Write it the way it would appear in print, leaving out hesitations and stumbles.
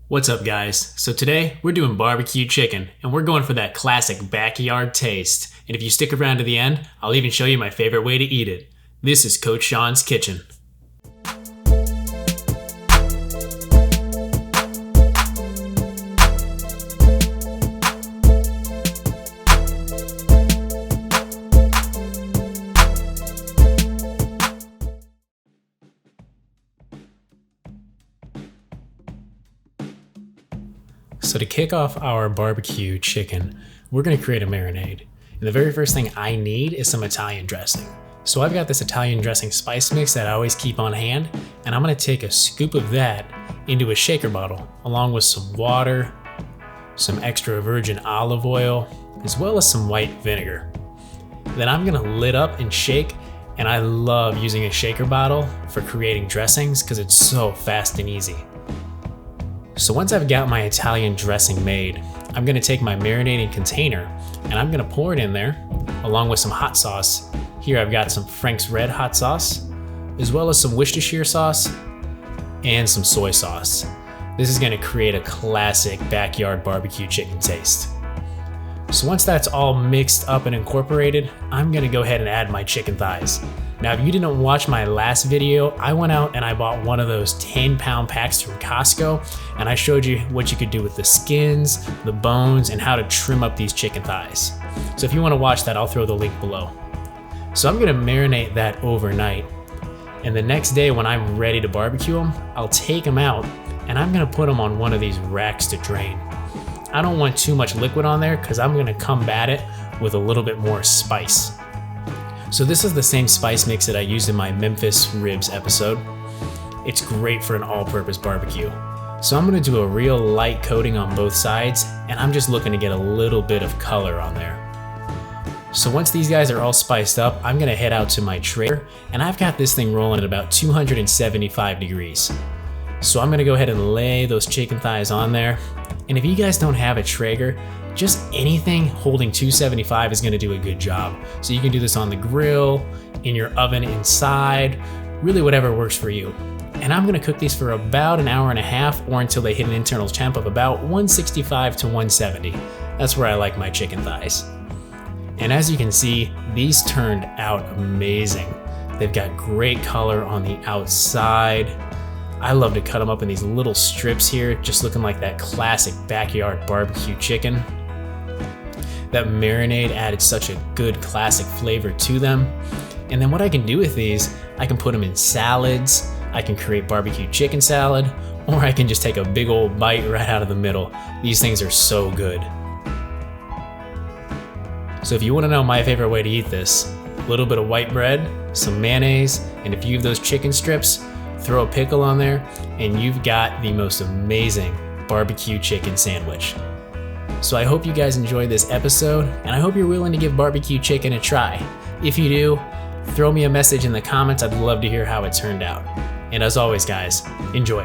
What's up, guys? So today we're doing barbecue chicken and we're going for that classic backyard taste. And if you stick around to the end, I'll even show you my favorite way to eat it. This is Coach Sean's Kitchen. So to kick off our barbecue chicken, we're gonna create a marinade. And the very first thing I need is some Italian dressing. So I've got this Italian dressing spice mix that I always keep on hand, and I'm gonna take a scoop of that into a shaker bottle, along with some water, some extra virgin olive oil, as well as some white vinegar. Then I'm gonna lid up and shake, and I love using a shaker bottle for creating dressings because it's so fast and easy. So once I've got my Italian dressing made, I'm gonna take my marinating container and I'm gonna pour it in there along with some hot sauce. Here I've got some Frank's Red hot sauce, as well as some Worcestershire sauce and some soy sauce. This is gonna create a classic backyard barbecue chicken taste. So once that's all mixed up and incorporated, I'm gonna go ahead and add my chicken thighs. Now, if you didn't watch my last video, I went out and I bought one of those 10-pound packs from Costco, and I showed you what you could do with the skins, the bones, and how to trim up these chicken thighs. So if you wanna watch that, I'll throw the link below. So I'm gonna marinate that overnight, and the next day when I'm ready to barbecue them, I'll take them out and I'm gonna put them on one of these racks to drain. I don't want too much liquid on there because I'm gonna combat it with a little bit more spice. So this is the same spice mix that I used in my Memphis ribs episode. It's great for an all-purpose barbecue. So I'm gonna do a real light coating on both sides, and I'm just looking to get a little bit of color on there. So once these guys are all spiced up, I'm gonna head out to my Traeger, and I've got this thing rolling at about 275 degrees. So I'm gonna go ahead and lay those chicken thighs on there. And if you guys don't have a Traeger, just anything holding 275 is gonna do a good job. So you can do this on the grill, in your oven inside, really whatever works for you. And I'm gonna cook these for about an hour and a half or until they hit an internal temp of about 165 to 170. That's where I like my chicken thighs. And as you can see, these turned out amazing. They've got great color on the outside. I love to cut them up in these little strips here, just looking like that classic backyard barbecue chicken. That marinade added such a good classic flavor to them. And then what I can do with these, I can put them in salads, I can create barbecue chicken salad, or I can just take a big old bite right out of the middle. These things are so good. So if you want to know my favorite way to eat this, a little bit of white bread, some mayonnaise, and a few of those chicken strips, throw a pickle on there, and you've got the most amazing barbecue chicken sandwich. So I hope you guys enjoyed this episode, and I hope you're willing to give barbecue chicken a try. If you do, throw me a message in the comments. I'd love to hear how it turned out. And as always, guys, enjoy.